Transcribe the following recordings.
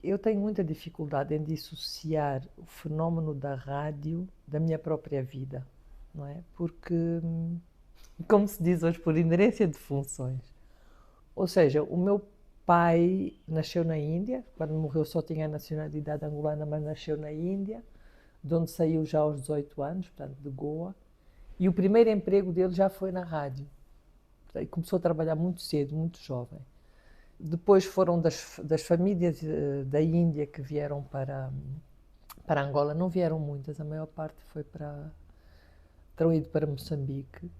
Eu tenho muita dificuldade em dissociar o fenómeno da rádio da minha própria vida, não é? Porque, como se diz hoje, por inerência de funções. Ou seja, o meu pai nasceu na Índia, quando morreu só tinha a nacionalidade angolana, mas nasceu na Índia, de onde saiu já aos 18 anos, portanto, de Goa. E o primeiro emprego dele já foi na rádio. E começou a trabalhar muito cedo, muito jovem. Depois foram das famílias da Índia que vieram para Angola. Não vieram muitas, a maior parte foi terão ido para Moçambique.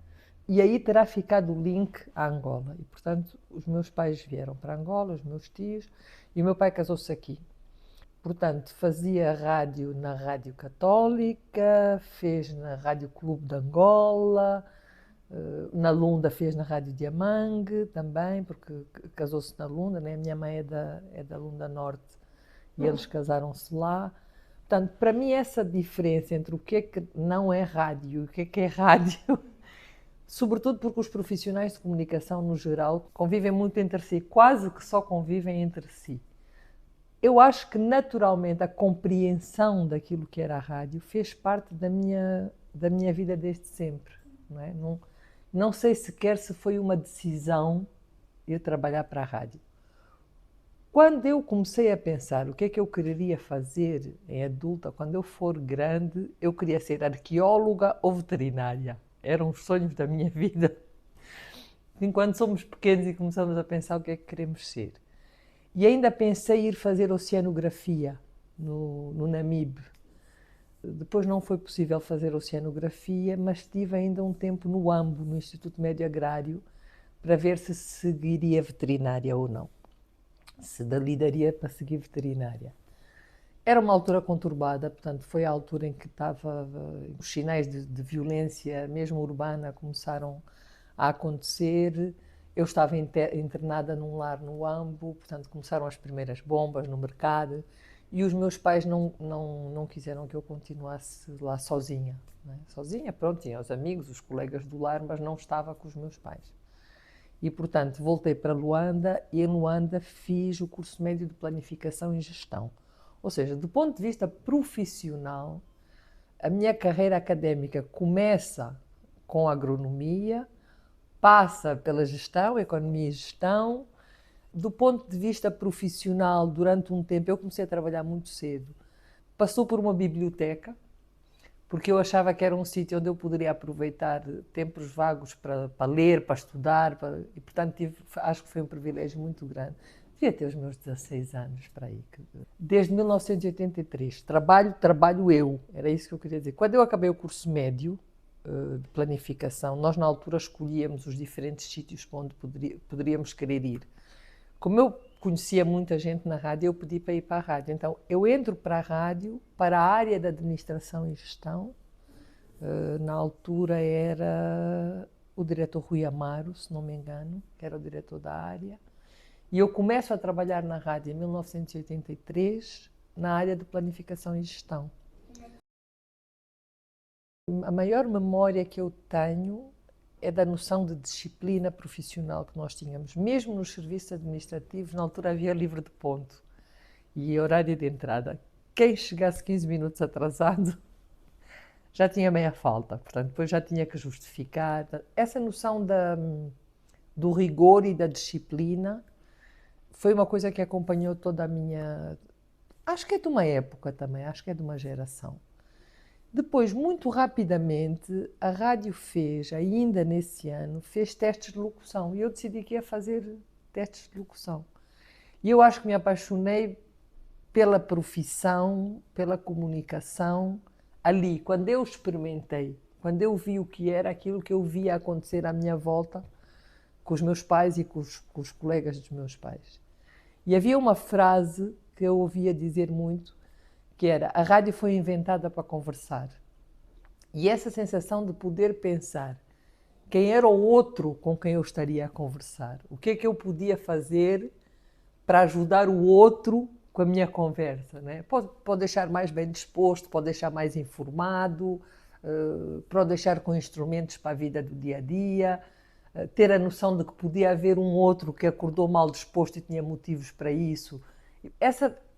E aí terá ficado o link à Angola. E, portanto, os meus pais vieram para Angola, os meus tios, e o meu pai casou-se aqui. Portanto, fazia rádio na Rádio Católica, fez na Rádio Clube de Angola, na Lunda fez na Rádio Diamangue também, porque casou-se na Lunda, né? A minha mãe é da Lunda Norte e eles casaram-se lá. Portanto, para mim essa diferença entre o que é que não é rádio e o que é rádio, sobretudo porque os profissionais de comunicação no geral convivem muito entre si, quase que só convivem entre si. Eu acho que naturalmente a compreensão daquilo que era a rádio fez parte da minha vida desde sempre. Não é? Não sei sequer se foi uma decisão eu trabalhar para a rádio. Quando eu comecei a pensar o que é que eu quereria fazer em adulta, quando eu for grande, eu queria ser arqueóloga ou veterinária. Eram os sonhos da minha vida. Enquanto somos pequenos e começamos a pensar o que é que queremos ser. E ainda pensei em ir fazer oceanografia no Namibe. Depois não foi possível fazer oceanografia, mas estive ainda um tempo no AMBO, no Instituto Médio Agrário, para ver se seguiria veterinária ou não. Se dali daria para seguir veterinária. Era uma altura conturbada, portanto, foi a altura em que os sinais de violência, mesmo urbana, começaram a acontecer. Eu estava internada num lar no AMBO, portanto, começaram as primeiras bombas no mercado e os meus pais não quiseram que eu continuasse lá sozinha. Né? Sozinha, pronto, tinha os amigos, os colegas do lar, mas não estava com os meus pais. E, portanto, voltei para Luanda e em Luanda fiz o curso médio de Planificação e Gestão. Ou seja, do ponto de vista profissional, a minha carreira académica começa com agronomia, passa pela gestão, economia e gestão. Do ponto de vista profissional, durante um tempo, eu comecei a trabalhar muito cedo. Passou por uma biblioteca, porque eu achava que era um sítio onde eu poderia aproveitar tempos vagos para ler, para estudar, e portanto acho que foi um privilégio muito grande. Devia ter os meus 16 anos para aí. Desde 1983, trabalho eu, era isso que eu queria dizer. Quando eu acabei o curso médio de planificação, nós na altura escolhíamos os diferentes sítios para onde poderíamos querer ir. Como eu conhecia muita gente na rádio, eu pedi para ir para a rádio. Então, eu entro para a rádio, para a área da administração e gestão. Na altura era o diretor Rui Amaro, se não me engano, que era o diretor da área. E eu começo a trabalhar na rádio em 1983, na área de planificação e gestão. A maior memória que eu tenho é da noção de disciplina profissional que nós tínhamos. Mesmo nos serviços administrativos, na altura havia livro de ponto e horário de entrada. Quem chegasse 15 minutos atrasado já tinha meia falta, portanto, depois já tinha que justificar. Essa noção do rigor e da disciplina foi uma coisa que acompanhou toda a minha... Acho que é de uma época também, acho que é de uma geração. Depois, muito rapidamente, a rádio fez, ainda nesse ano, fez testes de locução. E eu decidi que ia fazer testes de locução. E eu acho que me apaixonei pela profissão, pela comunicação, ali, quando eu experimentei, quando eu vi o que era aquilo que eu via acontecer à minha volta, com os meus pais e com os colegas dos meus pais. E havia uma frase que eu ouvia dizer muito, que era: a rádio foi inventada para conversar. E essa sensação de poder pensar quem era o outro com quem eu estaria a conversar, o que é que eu podia fazer para ajudar o outro com a minha conversa, né? Pode deixar mais bem disposto, pode deixar mais informado, pode deixar com instrumentos para a vida do dia a dia, ter a noção de que podia haver um outro que acordou mal disposto e tinha motivos para isso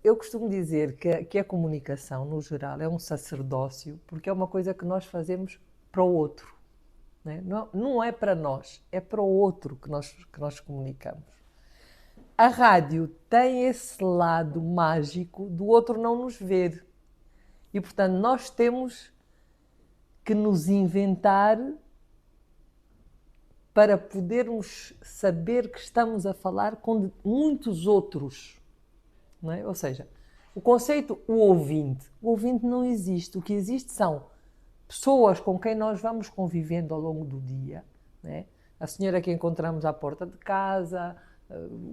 Eu costumo dizer que a comunicação, no geral, é um sacerdócio, porque é uma coisa que nós fazemos para o outro. Né? Não, não é para nós, é para o outro que nós comunicamos. A rádio tem esse lado mágico do outro não nos ver. E, portanto, nós temos que nos inventar para podermos saber que estamos a falar com muitos outros. Não é? Ou seja, o conceito o ouvinte não existe. O que existe são pessoas com quem nós vamos convivendo ao longo do dia. Não é? A senhora que encontramos à porta de casa,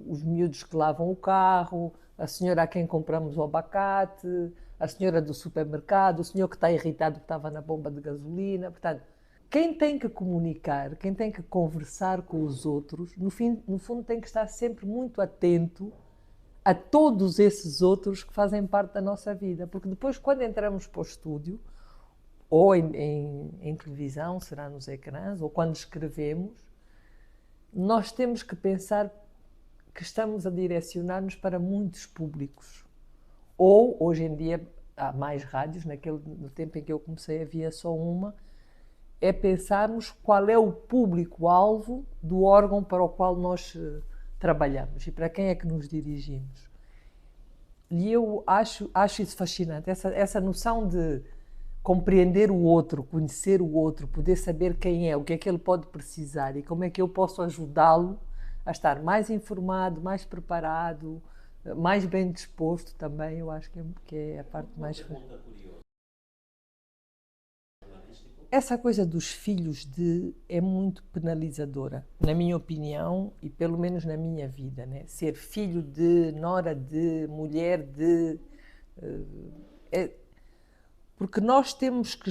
os miúdos que lavam o carro, a senhora a quem compramos o abacate, a senhora do supermercado, o senhor que está irritado que estava na bomba de gasolina. Portanto, quem tem que comunicar, quem tem que conversar com os outros, no fundo tem que estar sempre muito atento a todos esses outros que fazem parte da nossa vida. Porque depois, quando entramos para o estúdio, ou em televisão, será nos ecrãs, ou quando escrevemos, nós temos que pensar que estamos a direcionar-nos para muitos públicos. Ou, hoje em dia, há mais rádios, no tempo em que eu comecei havia só uma, é pensarmos qual é o público-alvo do órgão para o qual nós trabalhamos e para quem é que nos dirigimos. E eu acho isso fascinante, essa noção de compreender o outro, conhecer o outro, poder saber quem é, o que é que ele pode precisar e como é que eu posso ajudá-lo a estar mais informado, mais preparado, mais bem disposto também, eu acho que é a parte mais fascinante. Essa coisa dos filhos é muito penalizadora, na minha opinião e pelo menos na minha vida, né? Ser filho de, nora de, mulher de... porque nós temos que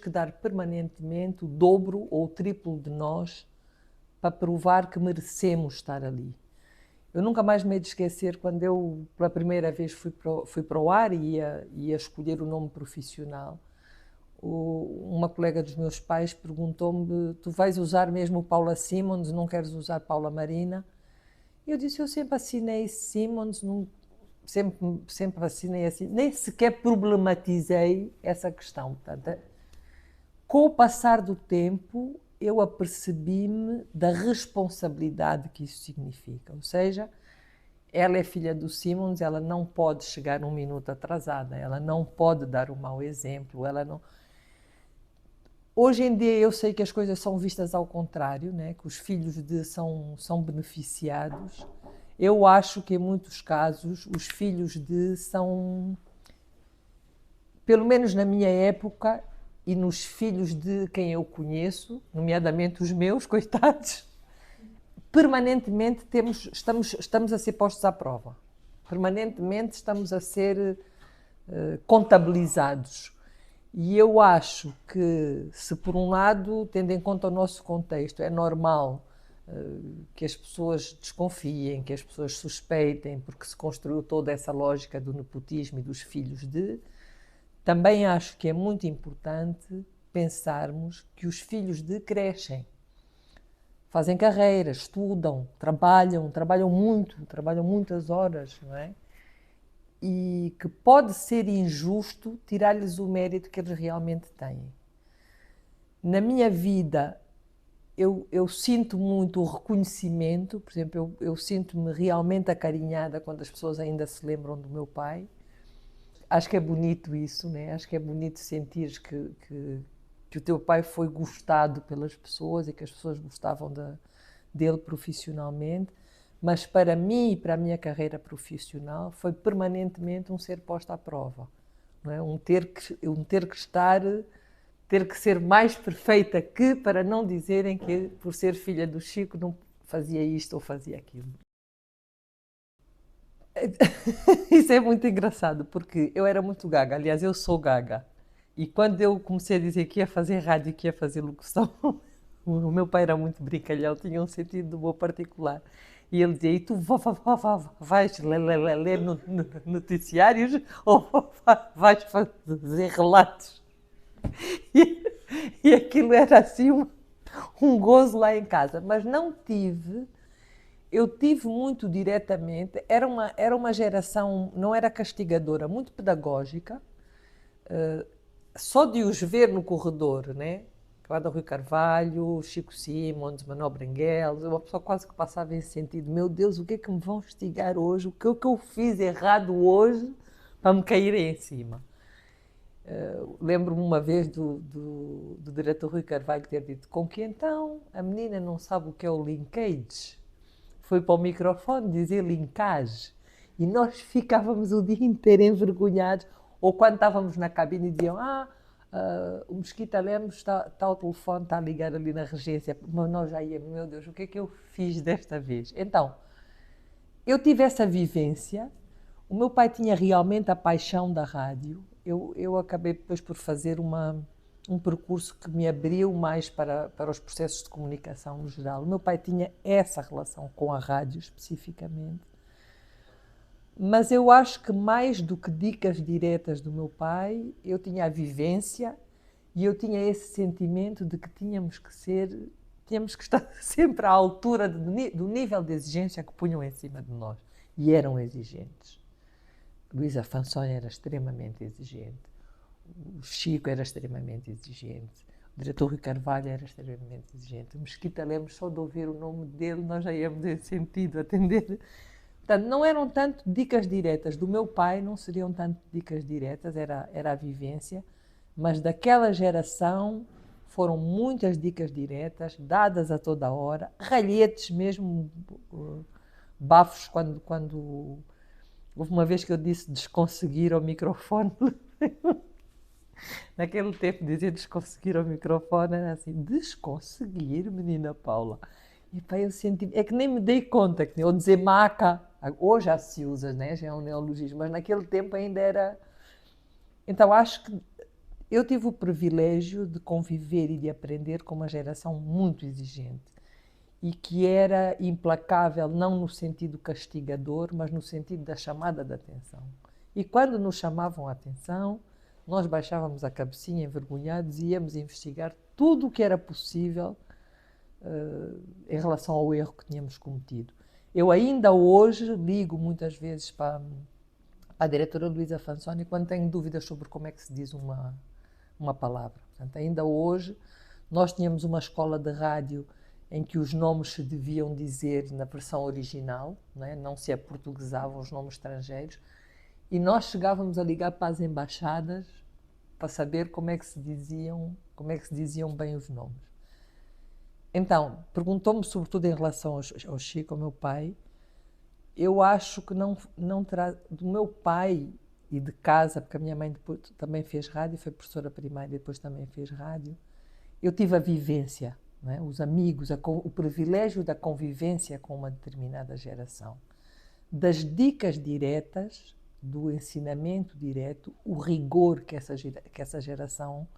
dar permanentemente o dobro ou o triplo de nós para provar que merecemos estar ali. Eu nunca mais me hei de esquecer quando eu, pela primeira vez, fui para o ar e ia escolher o nome profissional. Uma colega dos meus pais perguntou-me: tu vais usar mesmo Paula Simons, não queres usar Paula Marina? E eu disse: eu sempre assinei Simons, sempre assinei assim, nem sequer problematizei essa questão. Portanto, com o passar do tempo, eu apercebi-me da responsabilidade que isso significa. Ou seja, ela é filha do Simons, ela não pode chegar um minuto atrasada, ela não pode dar um mau exemplo, ela não... Hoje em dia eu sei que as coisas são vistas ao contrário, né? Que os filhos são beneficiados. Eu acho que em muitos casos os filhos são, pelo menos na minha época e nos filhos de quem eu conheço, nomeadamente os meus, coitados, permanentemente estamos a ser postos à prova. Permanentemente estamos a ser contabilizados. E eu acho que, se por um lado, tendo em conta o nosso contexto, é normal que as pessoas desconfiem, que as pessoas suspeitem, porque se construiu toda essa lógica do nepotismo e dos filhos de, também acho que é muito importante pensarmos que os filhos de crescem, fazem carreira, estudam, trabalham muito, trabalham muitas horas, não é? E que pode ser injusto tirar-lhes o mérito que eles realmente têm. Na minha vida, eu sinto muito o reconhecimento, por exemplo, eu sinto-me realmente acarinhada quando as pessoas ainda se lembram do meu pai. Acho que é bonito isso, né? Acho que é bonito sentir que o teu pai foi gostado pelas pessoas e que as pessoas gostavam dele profissionalmente. Mas para mim e para a minha carreira profissional foi permanentemente um ser posto à prova, não é? ter que ser mais perfeita que, para não dizerem que por ser filha do Chico não fazia isto ou fazia aquilo. Isso é muito engraçado, porque eu era muito gaga, aliás, eu sou gaga. E quando eu comecei a dizer que ia fazer rádio e que ia fazer locução, o meu pai era muito brincalhão, tinha um sentido de humor particular. E ele dizia: e tu vais ler noticiários ou vais fazer relatos? E aquilo era assim um gozo lá em casa. Mas não tive eu tive muito diretamente, era uma geração, não era castigadora, muito pedagógica, só de os ver no corredor, né? Cláudio Rui Carvalho, Chico Simões, Manuel Brangueles, uma pessoa quase que passava em sentido, meu Deus, o que é que me vão investigar hoje? O que é que eu fiz errado hoje para me caírem em cima? Lembro-me uma vez do diretor Rui Carvalho ter dito, com que então a menina não sabe o que é o linkage? Foi para o microfone dizer linkage e nós ficávamos o dia inteiro envergonhados, ou quando estávamos na cabine e diziam, o Mesquita Lemos está ao telefone, está a ligar ali na regência, mas nós já íamos, meu Deus, o que é que eu fiz desta vez? Então, eu tive essa vivência, o meu pai tinha realmente a paixão da rádio, eu acabei depois por fazer um percurso que me abriu mais para os processos de comunicação no geral. O meu pai tinha essa relação com a rádio especificamente, mas eu acho que mais do que dicas diretas do meu pai, eu tinha a vivência e eu tinha esse sentimento de que tínhamos que estar sempre à altura do nível de exigência que punham em cima de nós. E eram exigentes. Luísa Fansoni era extremamente exigente. O Chico era extremamente exigente. O diretor Rui Carvalho era extremamente exigente. O Mesquita Lemos, só de ouvir o nome dele, nós já íamos em sentido atender. Portanto, não eram tanto dicas diretas. Do meu pai não seriam tanto dicas diretas, era a vivência. Mas daquela geração foram muitas dicas diretas, dadas a toda hora, ralhetes mesmo, bafos quando houve uma vez que eu disse desconseguir ao microfone. Naquele tempo dizer desconseguir ao microfone era assim, desconseguir, menina Paula. E pá, eu senti, é que nem me dei conta, ou dizer maca, hoje já se usa, né? Já é um neologismo, mas naquele tempo ainda era. Então acho que eu tive o privilégio de conviver e de aprender com uma geração muito exigente e que era implacável, não no sentido castigador, mas no sentido da chamada de atenção. E quando nos chamavam a atenção, nós baixávamos a cabecinha envergonhados e íamos investigar tudo o que era possível em relação ao erro que tínhamos cometido. Eu ainda hoje ligo muitas vezes para a diretora Luísa Fansoni quando tenho dúvidas sobre como é que se diz uma palavra. Portanto, ainda hoje nós tínhamos uma escola de rádio em que os nomes se deviam dizer na versão original, não se aportuguesavam os nomes estrangeiros, e nós chegávamos a ligar para as embaixadas para saber como é que se diziam bem os nomes. Então, perguntou-me sobretudo em relação ao Chico, ao meu pai. Eu acho que não terá, do meu pai e de casa, porque a minha mãe depois também fez rádio, foi professora primária e depois também fez rádio, eu tive a vivência, os amigos, o privilégio da convivência com uma determinada geração. Das dicas diretas, do ensinamento direto, o rigor que essa geração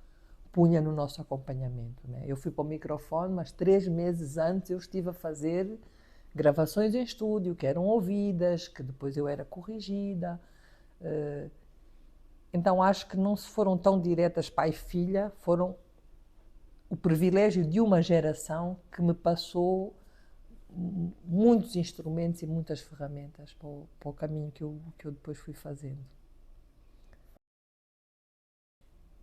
punha no nosso acompanhamento. Eu fui para o microfone, mas 3 meses antes eu estive a fazer gravações em estúdio, que eram ouvidas, que depois eu era corrigida. Então acho que não se foram tão diretas pai e filha, foram o privilégio de uma geração que me passou muitos instrumentos e muitas ferramentas para o caminho que eu depois fui fazendo.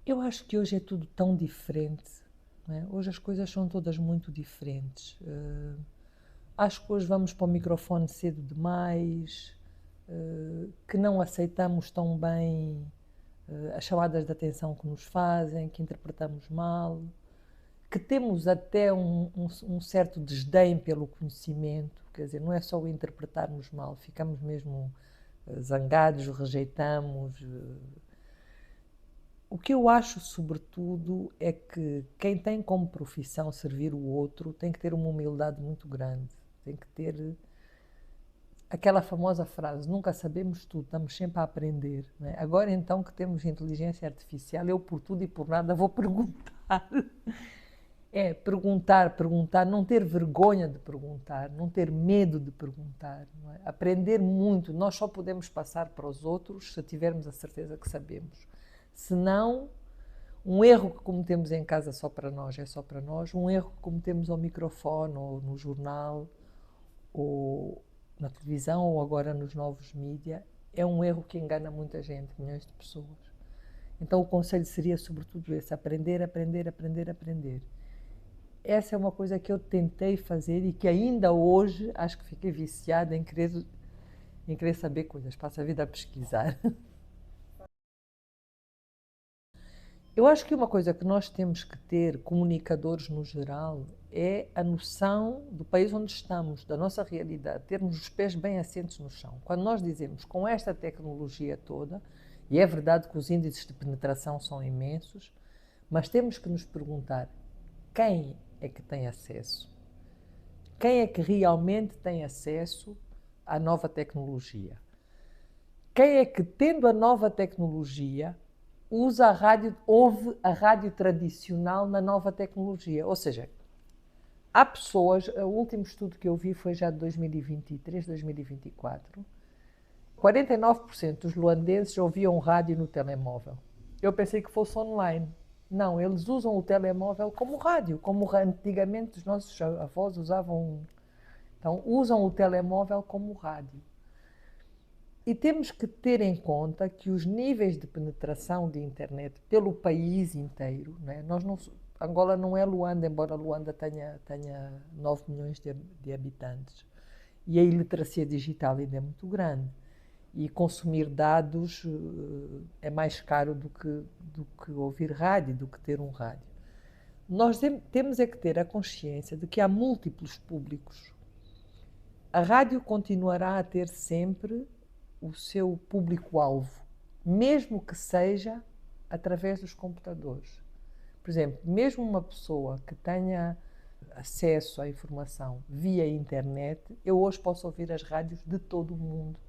Eu acho que hoje é tudo tão diferente, Hoje as coisas são todas muito diferentes. Acho que hoje vamos para o microfone cedo demais, que não aceitamos tão bem as chamadas de atenção que nos fazem, que interpretamos mal, que temos até um certo desdém pelo conhecimento, quer dizer, não é só o interpretarmos mal, ficamos mesmo zangados, rejeitamos. O que eu acho, sobretudo, é que quem tem como profissão servir o outro tem que ter uma humildade muito grande, tem que ter aquela famosa frase, nunca sabemos tudo, estamos sempre a aprender. Agora então que temos inteligência artificial, eu por tudo e por nada vou perguntar. Perguntar, não ter vergonha de perguntar, não ter medo de perguntar. Aprender muito, nós só podemos passar para os outros se tivermos a certeza que sabemos. Senão, um erro que cometemos em casa só para nós é só para nós, um erro que cometemos ao microfone ou no jornal ou na televisão ou agora nos novos mídia, é um erro que engana muita gente, milhões de pessoas. Então o conselho seria sobretudo esse: aprender, aprender, aprender, aprender. Essa é uma coisa que eu tentei fazer e que ainda hoje acho que fiquei viciada em querer saber coisas. Passo a vida a pesquisar. Eu acho que uma coisa que nós temos que ter, comunicadores no geral, é a noção do país onde estamos, da nossa realidade, termos os pés bem assentos no chão. Quando nós dizemos com esta tecnologia toda, e é verdade que os índices de penetração são imensos, mas temos que nos perguntar quem é que tem acesso? Quem é que realmente tem acesso à nova tecnologia? Quem é que, tendo a nova tecnologia, usa a rádio, ouve a rádio tradicional na nova tecnologia? Ou seja, há pessoas, o último estudo que eu vi foi já de 2023, 2024, 49% dos luandenses ouviam rádio no telemóvel. Eu pensei que fosse online. Não, eles usam o telemóvel como rádio, como antigamente os nossos avós usavam. Então, usam o telemóvel como rádio. E temos que ter em conta que os níveis de penetração de internet pelo país inteiro, né? Angola não é Luanda, embora Luanda tenha 9 milhões de habitantes. E a iliteracia digital ainda é muito grande. E consumir dados é mais caro do que ouvir rádio, do que ter um rádio. Nós temos é que ter a consciência de que há múltiplos públicos. A rádio continuará a ter sempre o seu público-alvo, mesmo que seja através dos computadores. Por exemplo, mesmo uma pessoa que tenha acesso à informação via internet, eu hoje posso ouvir as rádios de todo o mundo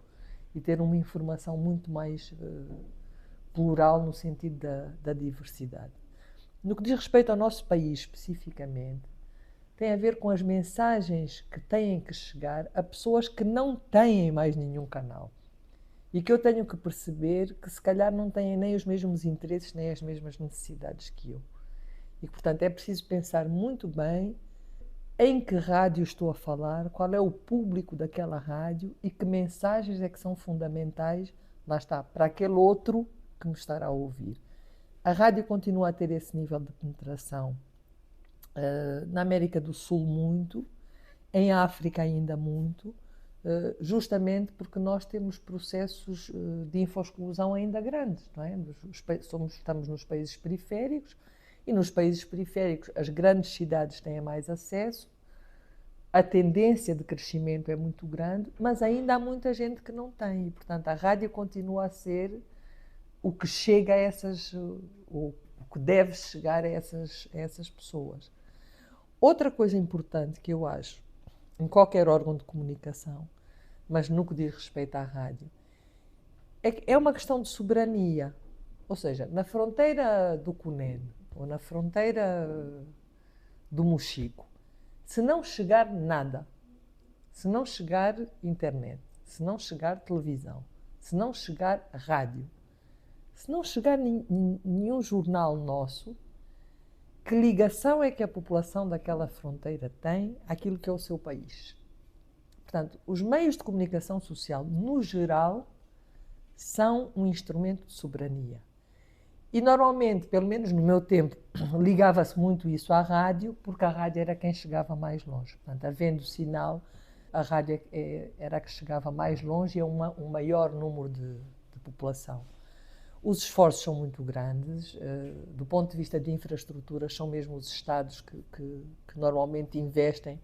e ter uma informação muito mais plural no sentido da diversidade. No que diz respeito ao nosso país especificamente, tem a ver com as mensagens que têm que chegar a pessoas que não têm mais nenhum canal. E que eu tenho que perceber que se calhar não têm nem os mesmos interesses, nem as mesmas necessidades que eu. E, portanto, é preciso pensar muito bem em que rádio estou a falar, qual é o público daquela rádio e que mensagens é que são fundamentais, lá está, para aquele outro que me estará a ouvir. A rádio continua a ter esse nível de penetração. Na América do Sul muito, em África ainda muito, justamente porque nós temos processos de infoexclusão ainda grandes, não é? Estamos nos países periféricos e nos países periféricos as grandes cidades têm mais acesso, a tendência de crescimento é muito grande, mas ainda há muita gente que não tem e, portanto, a rádio continua a ser o que chega a o que deve chegar a essas pessoas. Outra coisa importante que eu acho em qualquer órgão de comunicação, mas no que diz respeito à rádio, é uma questão de soberania. Ou seja, na fronteira do Cunene ou na fronteira do Mochico, se não chegar nada, se não chegar internet, se não chegar televisão, se não chegar rádio, se não chegar nenhum jornal nosso, que ligação é que a população daquela fronteira tem àquilo que é o seu país? Portanto, os meios de comunicação social, no geral, são um instrumento de soberania. E normalmente, pelo menos no meu tempo, ligava-se muito isso à rádio, porque a rádio era quem chegava mais longe. Portanto, havendo sinal, a rádio era a que chegava mais longe e a um maior número de população. Os esforços são muito grandes, do ponto de vista de infraestruturas, são mesmo os Estados que normalmente investem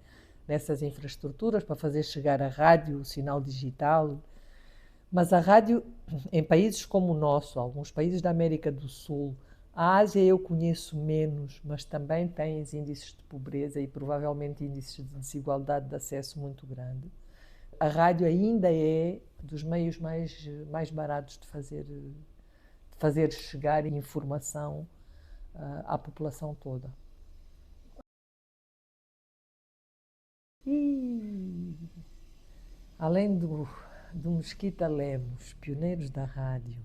nessas infraestruturas para fazer chegar a rádio, o sinal digital. Mas a rádio, em países como o nosso, alguns países da América do Sul, a Ásia eu conheço menos, mas também tem índices de pobreza e provavelmente índices de desigualdade de acesso muito grande. A rádio ainda é dos meios mais baratos de fazer chegar informação à população toda. E, além do Mesquita Lemos, pioneiros da rádio,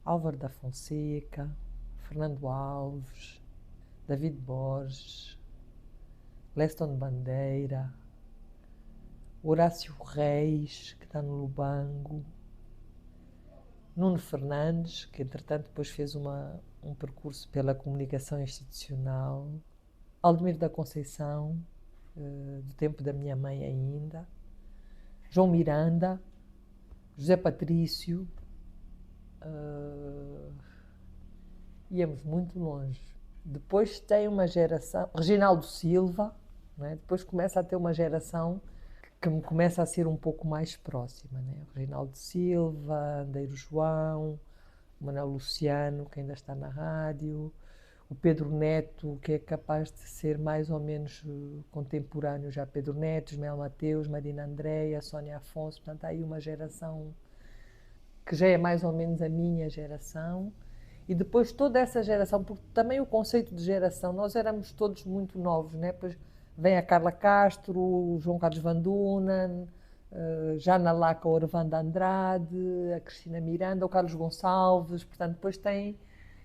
Álvaro da Fonseca, Fernando Alves, David Borges, Leston Bandeira, Horácio Reis, que está no Lubango, Nuno Fernandes, que entretanto depois fez um percurso pela comunicação institucional, Aldemir da Conceição, do tempo da minha mãe ainda, João Miranda, José Patrício, íamos muito longe. Depois tem uma geração, Reginaldo Silva, não é? Depois começa a ter uma geração que me começa a ser um pouco mais próxima, né? Reginaldo Silva, Andeiro João, Manuel Luciano, que ainda está na rádio, o Pedro Neto, que é capaz de ser mais ou menos contemporâneo já, Pedro Neto, Ismael Mateus, Marina Andreia, Sónia Afonso, portanto há aí uma geração que já é mais ou menos a minha geração, e depois toda essa geração, porque também o conceito de geração, nós éramos todos muito novos, né? Depois vem a Carla Castro, o João Carlos Van Dunen, já na Laca Orvanda Andrade, a Cristina Miranda, o Carlos Gonçalves, portanto depois tem...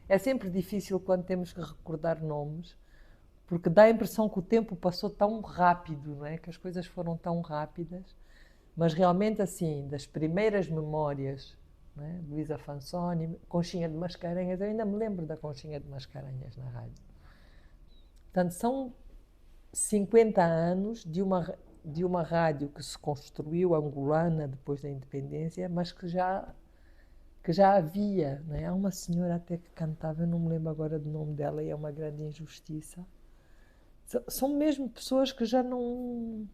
É sempre difícil quando temos que recordar nomes, porque dá a impressão que o tempo passou tão rápido, não é? Que as coisas foram tão rápidas, mas realmente assim, das primeiras memórias, não é? Luísa Fansoni, Conchinha de Mascarenhas, eu ainda me lembro da Conchinha de Mascarenhas na rádio. Portanto, são 50 anos de uma rádio que se construiu, angolana, depois da independência, mas que já havia, não é? Há uma senhora até que cantava, eu não me lembro agora do nome dela, e é uma grande injustiça. São mesmo pessoas que já não...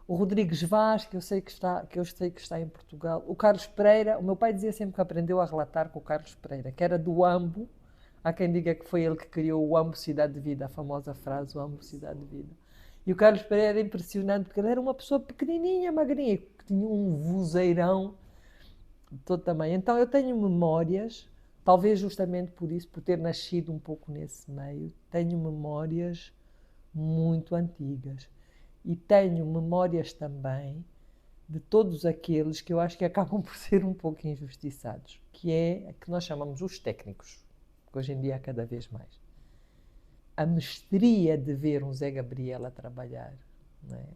O Rodrigues Vaz, que eu sei que está em Portugal. O Carlos Pereira, o meu pai dizia sempre que aprendeu a relatar com o Carlos Pereira, que era do AMBO. Há quem diga que foi ele que criou o AMBO Cidade de Vida, a famosa frase, o AMBO Cidade de Vida. E o Carlos Pereira era impressionante, porque ele era uma pessoa pequenininha, magrinha, que tinha um vozeirão de todo tamanho. Então eu tenho memórias, talvez justamente por isso, por ter nascido um pouco nesse meio, tenho memórias muito antigas. E tenho memórias também de todos aqueles que eu acho que acabam por ser um pouco injustiçados, que é que nós chamamos os técnicos, que hoje em dia há cada vez mais. A mestria de ver um Zé Gabriel a trabalhar, não é?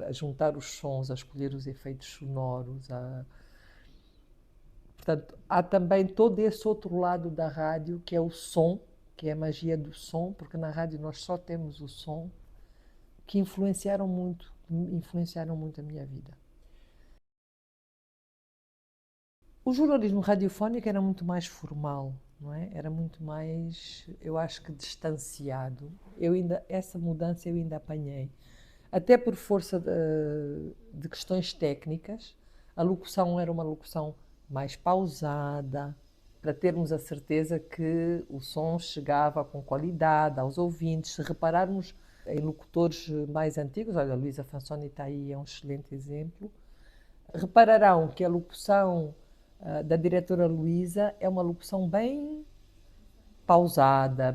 A juntar os sons, a escolher os efeitos sonoros, portanto, há também todo esse outro lado da rádio, que é o som, que é a magia do som, porque na rádio nós só temos o som, que influenciaram muito a minha vida. O jornalismo radiofónico era muito mais formal, não é? Era muito mais, eu acho que distanciado. Essa mudança eu ainda apanhei. Até por força de questões técnicas, a locução era uma locução mais pausada, para termos a certeza que o som chegava com qualidade aos ouvintes. Se repararmos em locutores mais antigos, olha, a Luísa Fansoni está aí, é um excelente exemplo, repararão que a locução da diretora Luísa é uma locução bem pausada,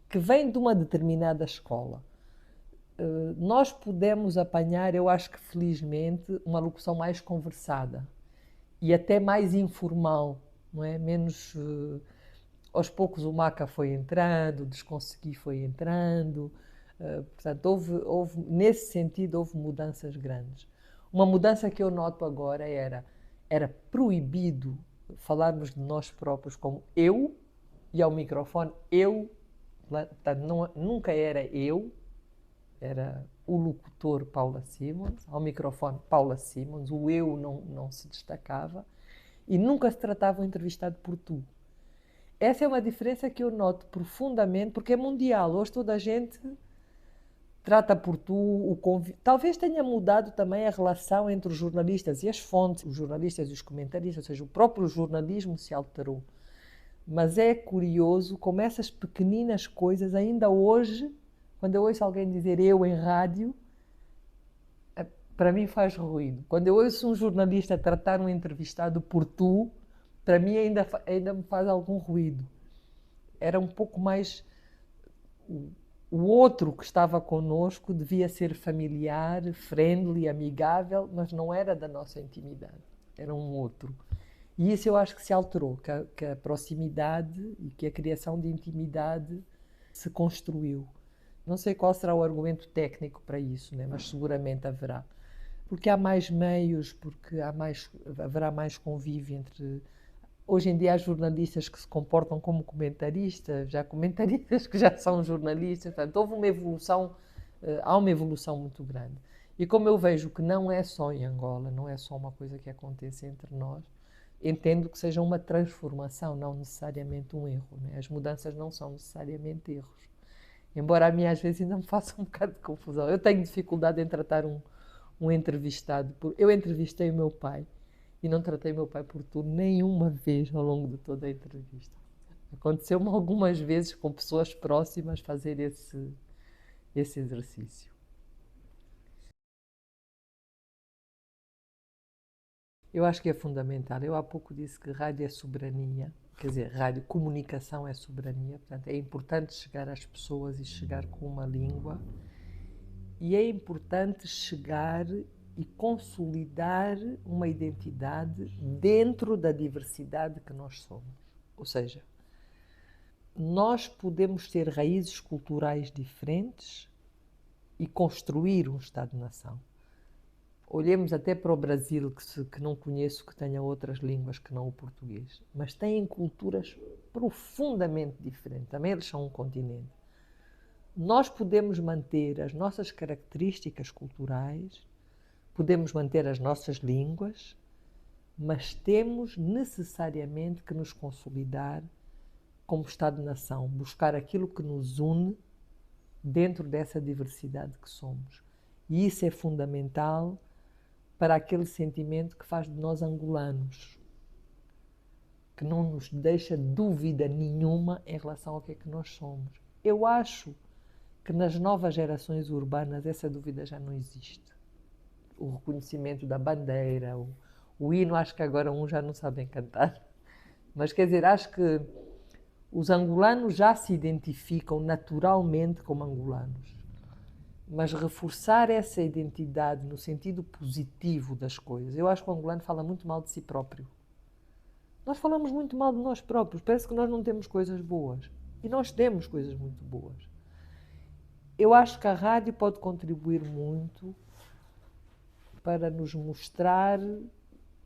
que vem de uma determinada escola. Nós pudemos apanhar, eu acho que felizmente, uma locução mais conversada e até mais informal, não é? Menos... aos poucos o Maca foi entrando, o Desconsegui foi entrando, portanto, nesse sentido, houve mudanças grandes. Uma mudança que eu noto agora era proibido falarmos de nós próprios como eu, e ao microfone eu, portanto, nunca era eu, era o locutor Paula Simons, ao microfone Paula Simons, o eu não se destacava, e nunca se tratava o entrevistado por tu. Essa é uma diferença que eu noto profundamente, porque é mundial. Hoje toda a gente trata por tu, talvez tenha mudado também a relação entre os jornalistas e as fontes, os jornalistas e os comentaristas, ou seja, o próprio jornalismo se alterou. Mas é curioso como essas pequeninas coisas, ainda hoje, quando eu ouço alguém dizer eu em rádio, para mim faz ruído. Quando eu ouço um jornalista tratar um entrevistado por tu, para mim ainda me faz algum ruído. Era um pouco mais... O outro que estava connosco devia ser familiar, friendly, amigável, mas não era da nossa intimidade. Era um outro. E isso eu acho que se alterou, que a proximidade e que a criação de intimidade se construiu. Não sei qual será o argumento técnico para isso, né? Mas seguramente haverá. porque há mais meios, porque haverá mais convívio entre... Hoje em dia há jornalistas que se comportam como comentaristas, já comentaristas que já são jornalistas, portanto, houve uma evolução, há uma evolução muito grande. E como eu vejo que não é só em Angola, não é só uma coisa que acontece entre nós, entendo que seja uma transformação, não necessariamente um erro, né? As mudanças não são necessariamente erros. Embora a mim às vezes ainda me faça um bocado de confusão. Eu tenho dificuldade em tratar um entrevistado. Eu entrevistei o meu pai e não tratei o meu pai por tu nenhuma vez ao longo de toda a entrevista. Aconteceu-me algumas vezes com pessoas próximas fazer esse exercício. Eu acho que é fundamental. Eu há pouco disse que rádio é soberania, quer dizer, rádio, comunicação é soberania, portanto é importante chegar às pessoas e chegar com uma língua, e é importante chegar e consolidar uma identidade dentro da diversidade que nós somos. Ou seja, nós podemos ter raízes culturais diferentes e construir um Estado-nação. Olhemos até para o Brasil, que não conheço que tenha outras línguas que não o português, mas têm culturas profundamente diferentes. Também eles são um continente. Nós podemos manter as nossas características culturais, podemos manter as nossas línguas, mas temos necessariamente que nos consolidar como Estado-nação, buscar aquilo que nos une dentro dessa diversidade que somos. E isso é fundamental para aquele sentimento que faz de nós angolanos, que não nos deixa dúvida nenhuma em relação ao que é que nós somos. Eu acho que nas novas gerações urbanas essa dúvida já não existe. O reconhecimento da bandeira, o hino, acho que agora uns já não sabem cantar. Mas quer dizer, acho que os angolanos já se identificam naturalmente como angolanos. Mas reforçar essa identidade no sentido positivo das coisas. Eu acho que o angolano fala muito mal de si próprio. Nós falamos muito mal de nós próprios. Parece que nós não temos coisas boas. E nós temos coisas muito boas. Eu acho que a rádio pode contribuir muito para nos mostrar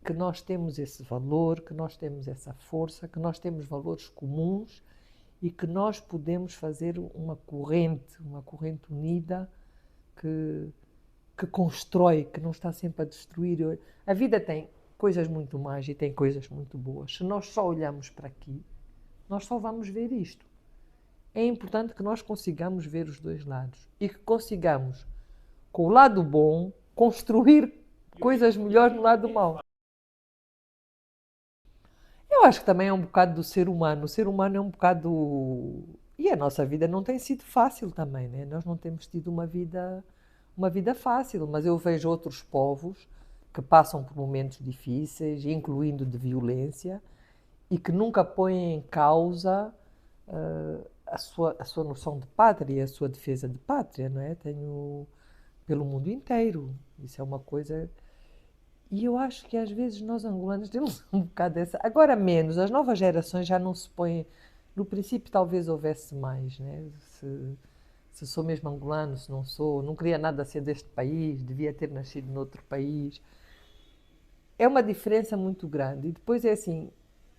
que nós temos esse valor, que nós temos essa força, que nós temos valores comuns e que nós podemos fazer uma corrente unida que constrói, que não está sempre a destruir. A vida tem coisas muito más e tem coisas muito boas. Se nós só olhamos para aqui, nós só vamos ver isto. É importante que nós consigamos ver os dois lados e que consigamos, com o lado bom, construir coisas melhores no lado mau. Eu acho que também é um bocado do ser humano. O ser humano é um bocado... E a nossa vida não tem sido fácil também, né? Nós não temos tido uma vida fácil, mas eu vejo outros povos que passam por momentos difíceis, incluindo de violência, e que nunca põem em causa a sua noção de pátria, a sua defesa de pátria, não é? Tenho pelo mundo inteiro. Isso é uma coisa... E eu acho que às vezes nós angolanos temos um bocado dessa... Agora menos, as novas gerações já não se põem... No princípio talvez houvesse mais, né? Se sou mesmo angolano, se não sou, não queria nada ser deste país, devia ter nascido noutro país. É uma diferença muito grande. E depois é assim,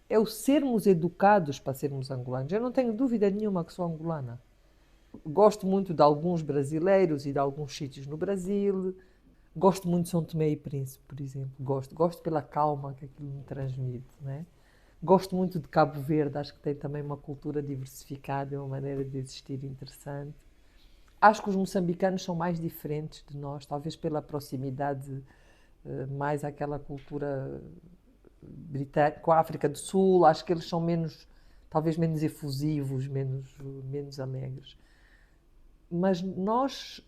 é o sermos educados para sermos angolanos. Eu não tenho dúvida nenhuma que sou angolana. Gosto muito de alguns brasileiros e de alguns sítios no Brasil. Gosto muito de São Tomé e Príncipe, por exemplo. Gosto pela calma que aquilo me transmite, né? Gosto muito de Cabo Verde, acho que tem também uma cultura diversificada, uma maneira de existir interessante. Acho que os moçambicanos são mais diferentes de nós, talvez pela proximidade mais àquela cultura britânica, com a África do Sul. Acho que eles são menos, talvez menos efusivos, menos alegres. Mas nós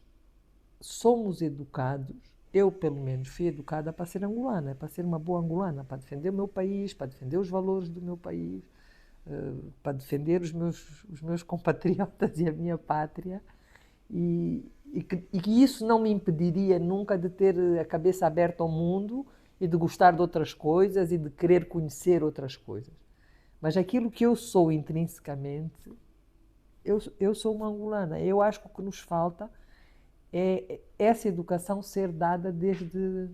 somos educados, eu pelo menos fui educada para ser angolana, para ser uma boa angolana, para defender o meu país, para defender os valores do meu país, para defender os meus compatriotas e a minha pátria. E que isso não me impediria nunca de ter a cabeça aberta ao mundo e de gostar de outras coisas e de querer conhecer outras coisas. Mas aquilo que eu sou intrinsecamente, eu sou uma angolana. Eu acho que o que nos falta é essa educação ser dada desde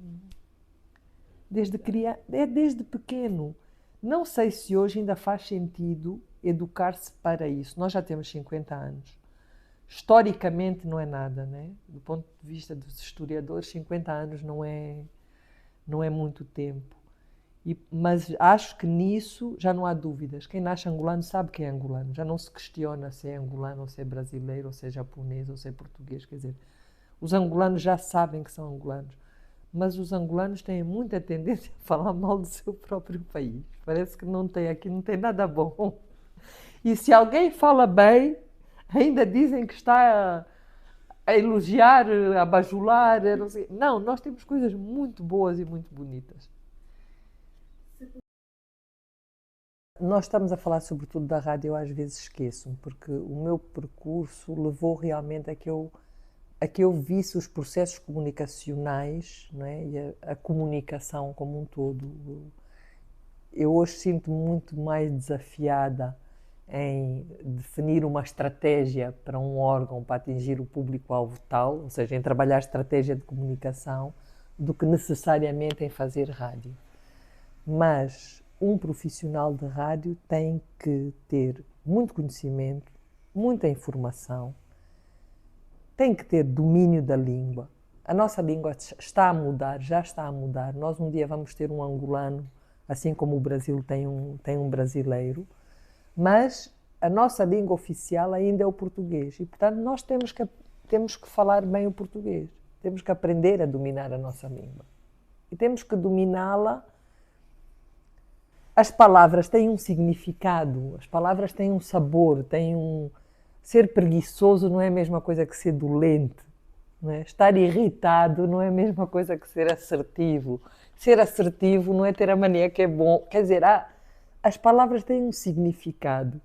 pequeno. Não sei se hoje ainda faz sentido educar-se para isso. Nós já temos 50 anos. Historicamente não é nada, né? Do ponto de vista dos historiadores, 50 anos não é muito tempo. Mas acho que nisso já não há dúvidas. Quem nasce angolano sabe que é angolano. Já não se questiona se é angolano, ou se é brasileiro, ou se é japonês, ou se é português. Quer dizer, os angolanos já sabem que são angolanos. Mas os angolanos têm muita tendência a falar mal do seu próprio país. Parece que aqui não tem nada bom. E se alguém fala bem, ainda dizem que está a elogiar, a bajular. Não sei. Não, nós temos coisas muito boas e muito bonitas. Nós estamos a falar sobretudo da rádio, eu às vezes esqueço-me, porque o meu percurso levou realmente a que eu visse os processos comunicacionais, não é? E a comunicação como um todo. Eu hoje sinto-me muito mais desafiada em definir uma estratégia para um órgão para atingir o público-alvo tal, ou seja, em trabalhar estratégia de comunicação, do que necessariamente em fazer rádio. Mas um profissional de rádio tem que ter muito conhecimento, muita informação, tem que ter domínio da língua. A nossa língua está a mudar, já está a mudar. Nós um dia vamos ter um angolano, assim como o Brasil tem um brasileiro, mas a nossa língua oficial ainda é o português. E, portanto, nós temos que falar bem o português. Temos que aprender a dominar a nossa língua. E temos que dominá-la. As palavras têm um significado, as palavras têm um sabor, Ser preguiçoso não é a mesma coisa que ser dolente. Não é? Estar irritado não é a mesma coisa que ser assertivo. Ser assertivo não é ter a mania que é bom. Quer dizer, as palavras têm um significado.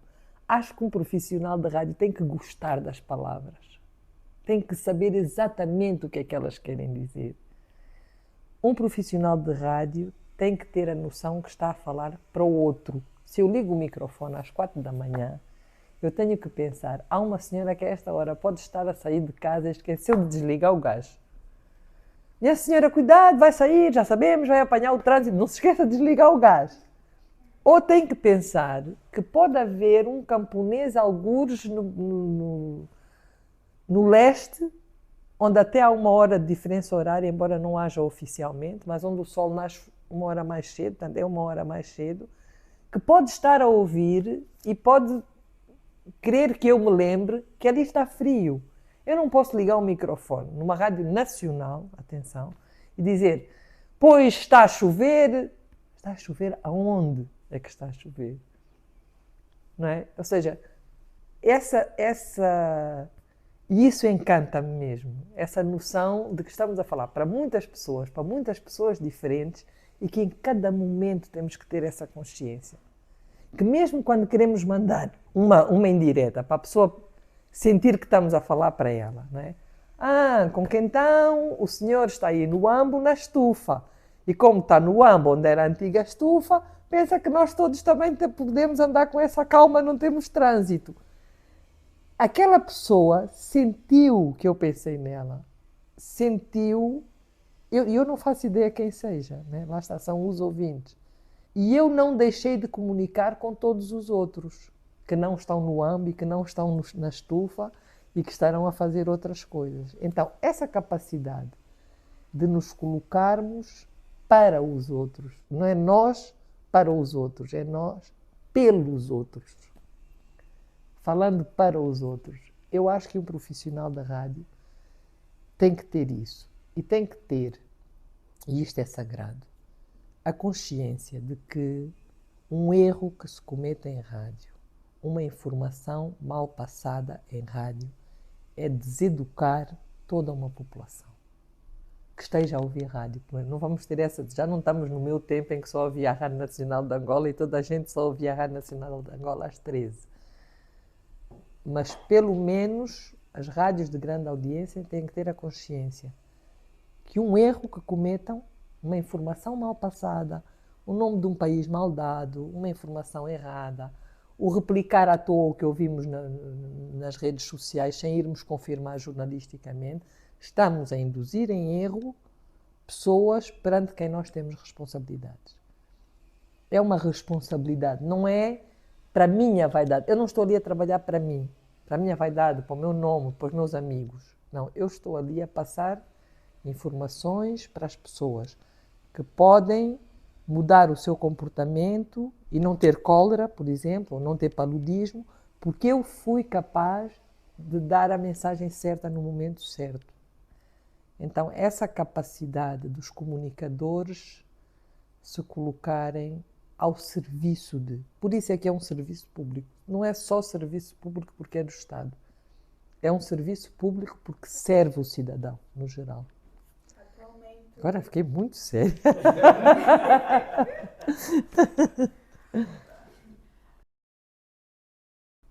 Acho que um profissional de rádio tem que gostar das palavras. Tem que saber exatamente o que é que elas querem dizer. Um profissional de rádio tem que ter a noção que está a falar para o outro. Se eu ligo o microfone às 4 da manhã, eu tenho que pensar, há uma senhora que a esta hora pode estar a sair de casa e esqueceu de desligar o gás. E a senhora, cuidado, vai sair, já sabemos, vai apanhar o trânsito, não se esqueça de desligar o gás. Ou tem que pensar que pode haver um camponês algures no leste, onde até há 1 hora de diferença horária, embora não haja oficialmente, mas onde o sol nasce 1 hora mais cedo, portanto é 1 hora mais cedo, que pode estar a ouvir e pode querer que eu me lembre que ali está frio. Eu não posso ligar o microfone numa rádio nacional, atenção, e dizer, pois está a chover. Está a chover aonde é que está a chover? Não é? Ou seja, e isso encanta-me mesmo, essa noção de que estamos a falar para muitas pessoas diferentes e que em cada momento temos que ter essa consciência. Que mesmo quando queremos mandar uma indireta para a pessoa sentir que estamos a falar para ela, não é? Com que então o senhor está aí no ambo na estufa. E como está no ambo onde era a antiga estufa, pensa que nós todos também podemos andar com essa calma, não temos trânsito. Aquela pessoa sentiu que eu pensei nela. Sentiu. Eu não faço ideia quem seja, né? Lá está, são os ouvintes. E eu não deixei de comunicar com todos os outros que não estão no ambo e que não estão na estufa e que estarão a fazer outras coisas. Então, essa capacidade de nos colocarmos para os outros, não é nós para os outros, é nós pelos outros. Falando para os outros. Eu acho que um profissional da rádio tem que ter isso. E tem que ter, e isto é sagrado, a consciência de que um erro que se comete em rádio, uma informação mal passada em rádio, é deseducar toda uma população que esteja a ouvir rádio. Não vamos ter já não estamos no meu tempo em que só ouvia a Rádio Nacional de Angola e toda a gente só ouvia a Rádio Nacional de Angola às 13. Mas pelo menos as rádios de grande audiência têm que ter a consciência que um erro que cometam, uma informação mal passada, o nome de um país mal dado, uma informação errada, o replicar à toa o que ouvimos nas redes sociais sem irmos confirmar jornalisticamente, Estamos a induzir em erro pessoas perante quem nós temos responsabilidades. É uma responsabilidade, não é para a minha vaidade. Eu não estou ali a trabalhar para mim, para a minha vaidade, para o meu nome, para os meus amigos. Não, eu estou ali a passar informações para as pessoas que podem mudar o seu comportamento e não ter cólera, por exemplo, ou não ter paludismo, porque eu fui capaz de dar a mensagem certa no momento certo. Então, essa capacidade dos comunicadores se colocarem ao serviço de... Por isso é que é um serviço público. Não é só serviço público porque é do Estado. É um serviço público porque serve o cidadão, no geral. Agora fiquei muito séria.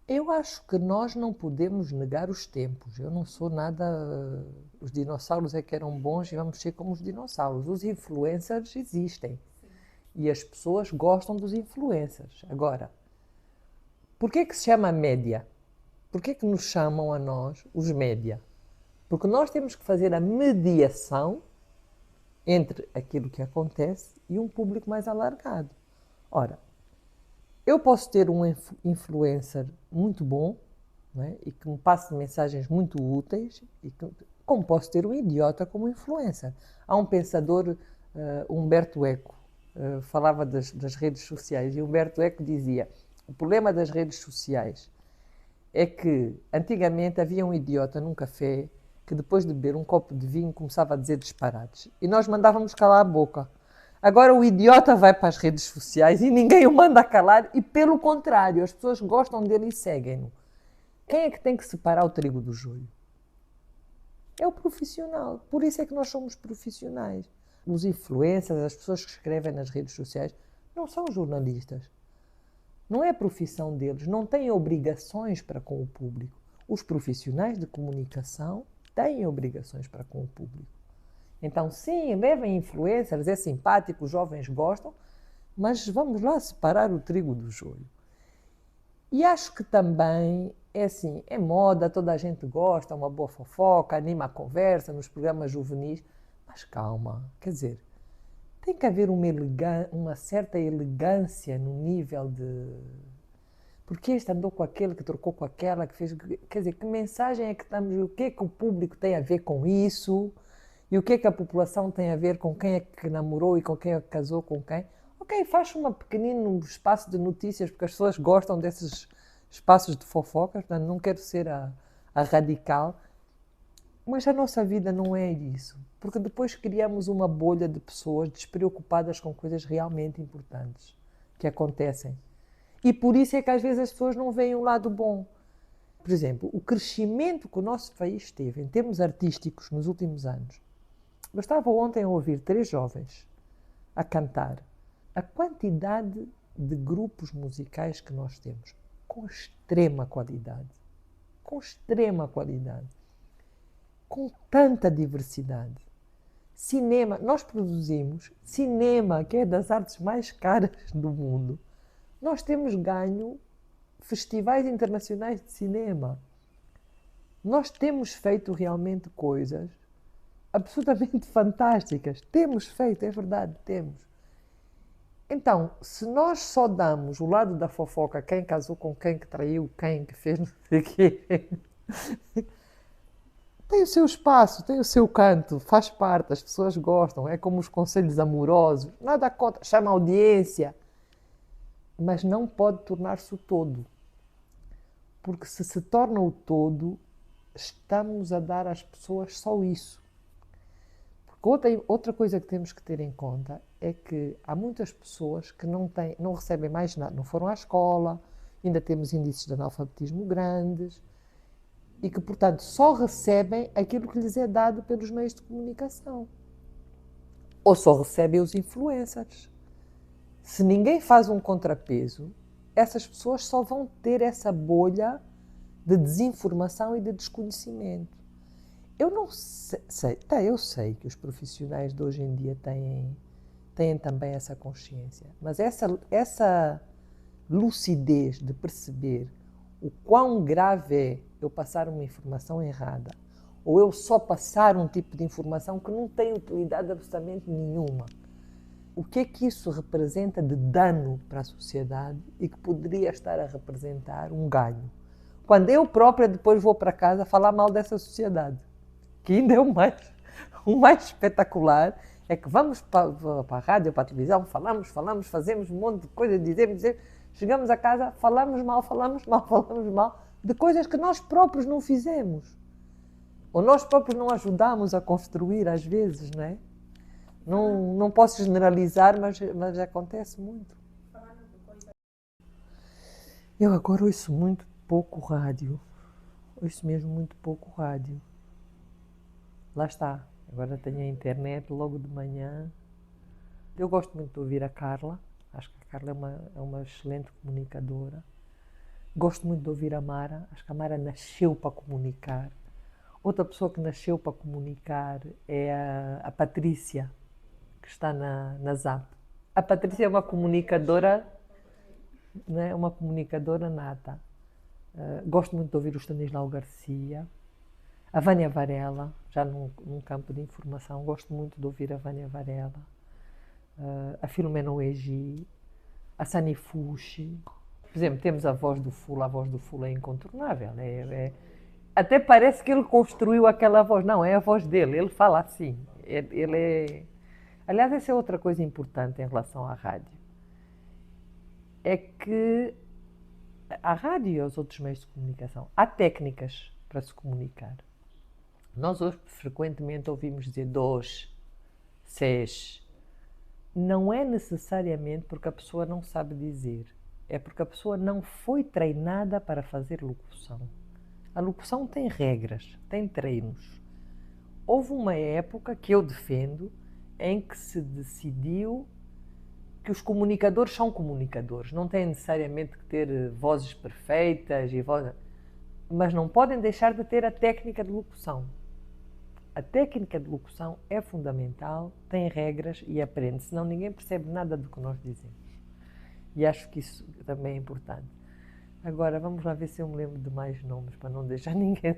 Eu acho que nós não podemos negar os tempos. Eu não sou nada... Os dinossauros é que eram bons e vamos ser como os dinossauros. Os influencers existem. E as pessoas gostam dos influencers. Agora, por que se chama média? Por que nos chamam a nós os média? Porque nós temos que fazer a mediação entre aquilo que acontece e um público mais alargado. Ora, eu posso ter um influencer muito bom, não é? E que me passe mensagens muito úteis, como posso ter um idiota como influencer. Há um pensador, Humberto Eco, falava das redes sociais, e Humberto Eco dizia: o problema das redes sociais é que antigamente havia um idiota num café que depois de beber um copo de vinho começava a dizer disparates e nós mandávamos calar a boca. Agora o idiota vai para as redes sociais e ninguém o manda calar, e pelo contrário, as pessoas gostam dele e seguem-no. Quem é que tem que separar o trigo do joio? É o profissional. Por isso é que nós somos profissionais. Os influencers, as pessoas que escrevem nas redes sociais, não são jornalistas. Não é a profissão deles, não têm obrigações para com o público. Os profissionais de comunicação têm obrigações para com o público. Então, sim, levem influencers, é simpático, os jovens gostam, mas vamos lá separar o trigo do joio. E acho que também é assim, é moda, toda a gente gosta, uma boa fofoca, anima a conversa nos programas juvenis, mas calma, quer dizer, tem que haver uma certa elegância no nível de... Porque este andou com aquele, que trocou com aquela, que fez... Quer dizer, que mensagem é que estamos... O que é que o público tem a ver com isso? E o que é que a população tem a ver com quem é que namorou e com quem é que casou com quem? Ok, faz um pequenino espaço de notícias, porque as pessoas gostam desses espaços de fofocas, portanto, não quero ser a radical, mas a nossa vida não é isso, porque depois criamos uma bolha de pessoas despreocupadas com coisas realmente importantes que acontecem. E por isso é que às vezes as pessoas não veem o lado bom. Por exemplo, o crescimento que o nosso país teve em termos artísticos nos últimos anos. Eu estava ontem a ouvir 3 jovens a cantar. A quantidade de grupos musicais que nós temos, com extrema qualidade, com tanta diversidade. Cinema, nós produzimos cinema, que é das artes mais caras do mundo. Nós temos ganho festivais internacionais de cinema. Nós temos feito realmente coisas absolutamente fantásticas. Temos feito, é verdade, temos. Então, se nós só damos o lado da fofoca, quem casou com quem, que traiu quem, que fez não sei o quê, tem o seu espaço, tem o seu canto, faz parte, as pessoas gostam, é como os conselhos amorosos, nada contra, chama audiência, mas não pode tornar-se o todo. Porque se torna o todo, estamos a dar às pessoas só isso. Outra coisa que temos que ter em conta é que há muitas pessoas que não recebem mais nada, não foram à escola, ainda temos índices de analfabetismo grandes e que, portanto, só recebem aquilo que lhes é dado pelos meios de comunicação. Ou só recebem os influencers. Se ninguém faz um contrapeso, essas pessoas só vão ter essa bolha de desinformação e de desconhecimento. Eu não sei, eu sei que os profissionais de hoje em dia têm também essa consciência, mas essa lucidez de perceber o quão grave é eu passar uma informação errada ou eu só passar um tipo de informação que não tem utilidade absolutamente nenhuma. O que é que isso representa de dano para a sociedade e que poderia estar a representar um ganho? Quando eu própria depois vou para casa falar mal dessa sociedade, que ainda é o mais espetacular, é que vamos para a rádio, para a televisão, falamos, fazemos um monte de coisas, dizemos, chegamos a casa, falamos mal de coisas que nós próprios não fizemos. Ou nós próprios não ajudamos a construir às vezes, não é? Não posso generalizar, mas acontece muito. Eu agora ouço muito pouco rádio. Ouço mesmo muito pouco rádio. Lá está. Agora tenho a internet logo de manhã. Eu gosto muito de ouvir a Carla. Acho que a Carla é uma excelente comunicadora. Gosto muito de ouvir a Mara. Acho que a Mara nasceu para comunicar. Outra pessoa que nasceu para comunicar é a Patrícia, que está na ZAP. A Patrícia é uma comunicadora, né? Uma comunicadora nata. Gosto muito de ouvir o Stanislau Garcia. A Vânia Varela, já num campo de informação, gosto muito de ouvir a Vânia Varela. A Filomena Oegi, a Sani Fushi. Por exemplo, temos a voz do Fulo é incontornável. Até parece que ele construiu aquela voz. Não, é a voz dele, ele fala assim. Ele é... Aliás, essa é outra coisa importante em relação à rádio. É que a rádio e aos outros meios de comunicação, há técnicas para se comunicar. Nós hoje frequentemente ouvimos dizer dos, ses. Não é necessariamente porque a pessoa não sabe dizer. É porque a pessoa não foi treinada para fazer locução. A locução tem regras, tem treinos. Houve uma época que eu defendo em que se decidiu que os comunicadores são comunicadores. Não têm necessariamente que ter vozes perfeitas, mas não podem deixar de ter a técnica de locução. A técnica de locução é fundamental, tem regras e aprende, senão ninguém percebe nada do que nós dizemos. E acho que isso também é importante. Agora, vamos lá ver se eu me lembro de mais nomes, para não deixar ninguém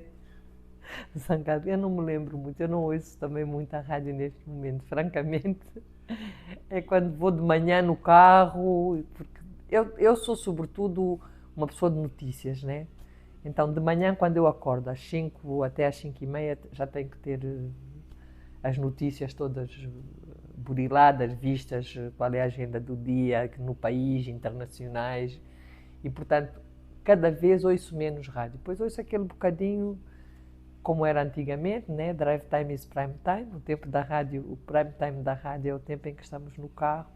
zangado. Eu não me lembro muito, eu não ouço também muito a rádio neste momento, francamente. É quando vou de manhã no carro, porque eu sou sobretudo uma pessoa de notícias, né? Então, de manhã, quando eu acordo, às 5 até às 5h30, já tenho que ter as notícias todas buriladas, vistas, qual é a agenda do dia no país, internacionais. E, portanto, cada vez ouço menos rádio. Depois ouço aquele bocadinho, como era antigamente, né? Drive time is prime time. O tempo da rádio, o prime time da rádio é o tempo em que estamos no carro.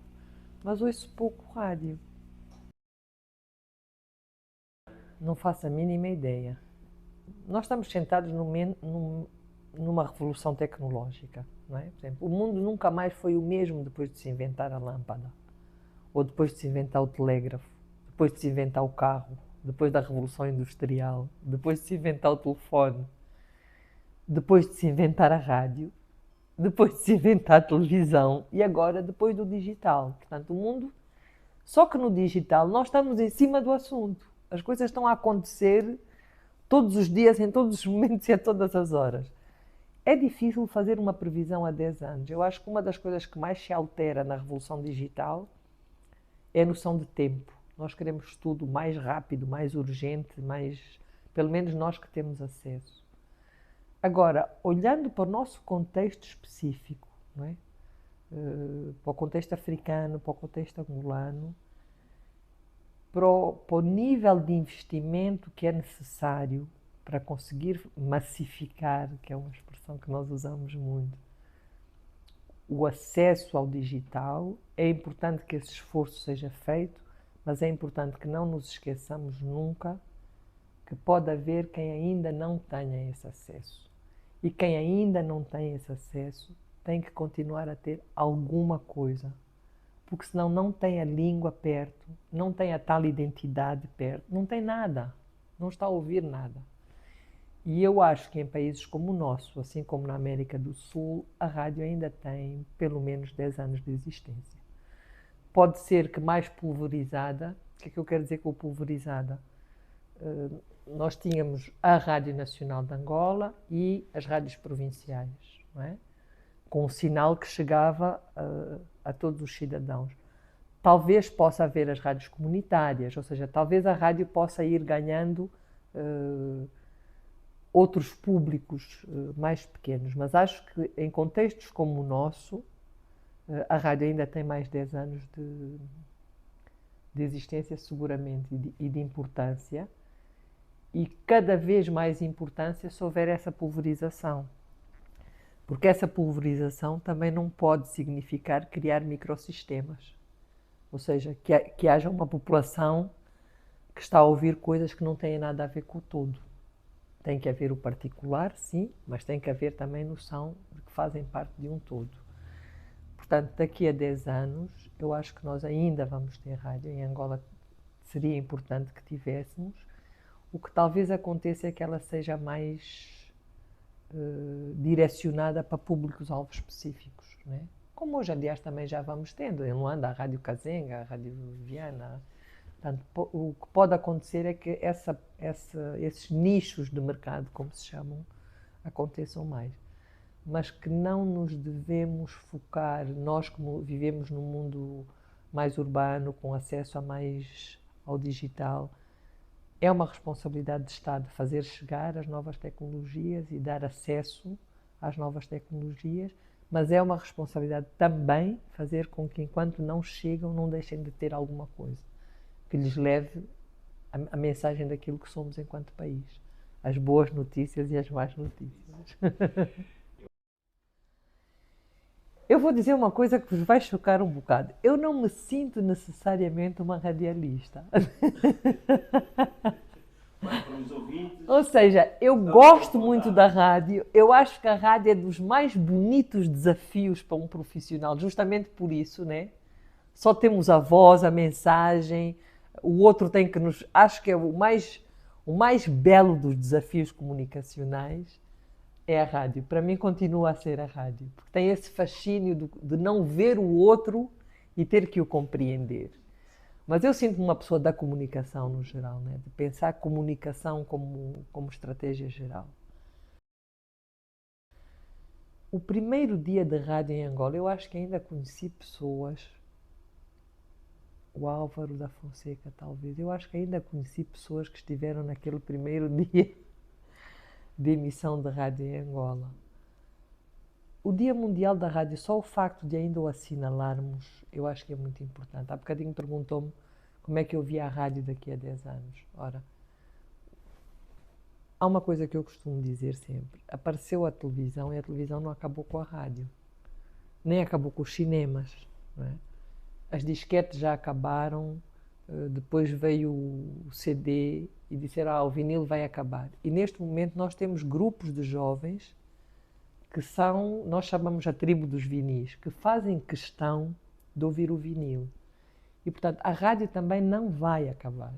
Mas ouço pouco rádio. Não faço a mínima ideia. Nós estamos sentados numa revolução tecnológica, não é? Por exemplo, o mundo nunca mais foi o mesmo depois de se inventar a lâmpada, ou depois de se inventar o telégrafo, depois de se inventar o carro, depois da revolução industrial, depois de se inventar o telefone, depois de se inventar a rádio, depois de se inventar a televisão e agora depois do digital. Portanto, o mundo... Só que no digital nós estamos em cima do assunto. As coisas estão a acontecer todos os dias, em todos os momentos e a todas as horas. É difícil fazer uma previsão a 10 anos. Eu acho que uma das coisas que mais se altera na revolução digital é a noção de tempo. Nós queremos tudo mais rápido, mais urgente, pelo menos nós que temos acesso. Agora, olhando para o nosso contexto específico, não é? Para o contexto africano, para o contexto angolano, para o nível de investimento que é necessário para conseguir massificar, que é uma expressão que nós usamos muito, o acesso ao digital, é importante que esse esforço seja feito, mas é importante que não nos esqueçamos nunca que pode haver quem ainda não tenha esse acesso. E quem ainda não tem esse acesso tem que continuar a ter alguma coisa, porque senão não tem a língua perto, não tem a tal identidade perto, não tem nada, não está a ouvir nada. E eu acho que em países como o nosso, assim como na América do Sul, a rádio ainda tem pelo menos 10 anos de existência. Pode ser que mais pulverizada. O que é que eu quero dizer com pulverizada? nós tínhamos a Rádio Nacional de Angola e as rádios provinciais, não é? Com um sinal que chegava a todos os cidadãos. Talvez possa haver as rádios comunitárias, ou seja, talvez a rádio possa ir ganhando outros públicos mais pequenos, mas acho que em contextos como o nosso, a rádio ainda tem mais 10 anos de existência seguramente e de importância, e cada vez mais importância se houver essa pulverização. Porque essa pulverização também não pode significar criar microsistemas. Ou seja, que haja uma população que está a ouvir coisas que não têm nada a ver com o todo. Tem que haver o particular, sim, mas tem que haver também noção de que fazem parte de um todo. Portanto, daqui a 10 anos, eu acho que nós ainda vamos ter rádio. Em Angola seria importante que tivéssemos. O que talvez aconteça é que ela seja mais direcionada para públicos-alvo específicos, né? Como hoje, aliás, também já vamos tendo. Em Luanda, a Rádio Kazenga, a Rádio Viana. Portanto, o que pode acontecer é que esses nichos de mercado, como se chamam, aconteçam mais. Mas que não nos devemos focar, nós como vivemos num mundo mais urbano, com acesso ao digital, é uma responsabilidade do Estado fazer chegar as novas tecnologias e dar acesso às novas tecnologias, mas é uma responsabilidade também fazer com que, enquanto não chegam, não deixem de ter alguma coisa que lhes leve a mensagem daquilo que somos enquanto país. As boas notícias e as más notícias. Eu vou dizer uma coisa que vos vai chocar um bocado. Eu não me sinto necessariamente uma radialista. Ou seja, eu gosto muito da rádio. Eu acho que a rádio é dos mais bonitos desafios para um profissional, justamente por isso, né? Só temos a voz, a mensagem, o outro tem que nos... Acho que é o mais belo dos desafios comunicacionais é a rádio. Para mim continua a ser a rádio, porque tem esse fascínio de não ver o outro e ter que o compreender. Mas eu sinto-me uma pessoa da comunicação no geral, né? De pensar a comunicação como estratégia geral. O primeiro dia de rádio em Angola, eu acho que ainda conheci pessoas, o Álvaro da Fonseca talvez, eu acho que ainda conheci pessoas que estiveram naquele primeiro dia de emissão de rádio em Angola. O Dia Mundial da Rádio, só o facto de ainda o assinalarmos, eu acho que é muito importante. Há bocadinho perguntou-me como é que eu via a rádio daqui a 10 anos. Ora, há uma coisa que eu costumo dizer sempre. Apareceu a televisão e a televisão não acabou com a rádio. Nem acabou com os cinemas. Não é? As disquetes já acabaram, depois veio o CD e disseram o vinil vai acabar. E neste momento nós temos grupos de jovens que são, nós chamamos a tribo dos vinis, que fazem questão de ouvir o vinil. E, portanto, a rádio também não vai acabar.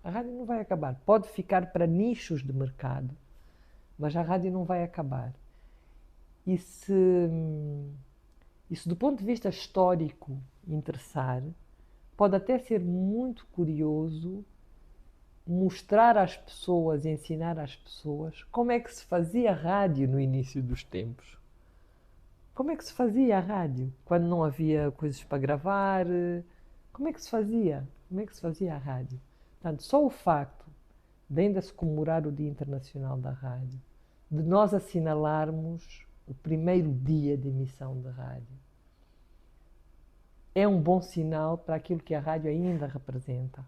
A rádio não vai acabar. Pode ficar para nichos de mercado, mas a rádio não vai acabar. E se do ponto de vista histórico interessar, pode até ser muito curioso mostrar às pessoas, ensinar às pessoas como é que se fazia rádio no início dos tempos. Como é que se fazia a rádio? Quando não havia coisas para gravar, como é que se fazia? Como é que se fazia a rádio? Portanto, só o facto de ainda se comemorar o Dia Internacional da Rádio, de nós assinalarmos o primeiro dia de emissão de rádio, é um bom sinal para aquilo que a rádio ainda representa.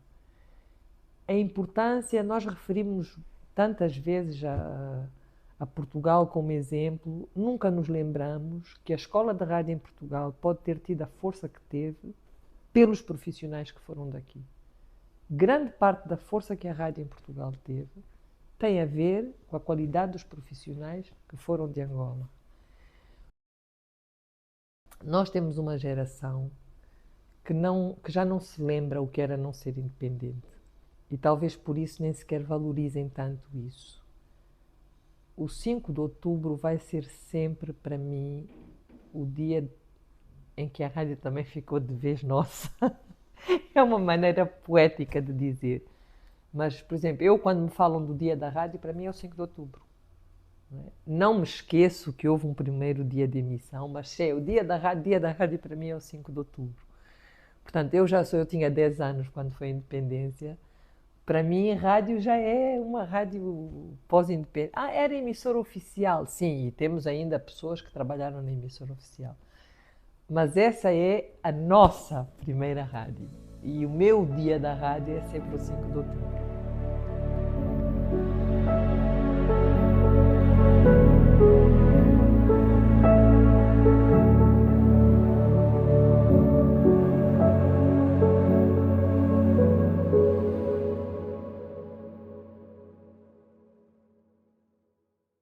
A importância, nós referimos tantas vezes a Portugal como exemplo, nunca nos lembramos que a Escola de Rádio em Portugal pode ter tido a força que teve pelos profissionais que foram daqui. Grande parte da força que a rádio em Portugal teve tem a ver com a qualidade dos profissionais que foram de Angola. Nós temos uma geração que já não se lembra o que era não ser independente. E talvez por isso nem sequer valorizem tanto isso. O 5 de outubro vai ser sempre, para mim, o dia em que a rádio também ficou de vez nossa. É uma maneira poética de dizer. Mas, por exemplo, eu quando me falam do dia da rádio, para mim é o 5 de outubro. Não me esqueço que houve um primeiro dia de emissão, mas sei, o dia da rádio para mim é o 5 de outubro. Portanto, eu tinha 10 anos quando foi a independência. Para mim, rádio já é uma rádio pós-independência. Ah, era emissora oficial, sim, e temos ainda pessoas que trabalharam na emissora oficial. Mas essa é a nossa primeira rádio. E o meu dia da rádio é sempre o 5 de outubro.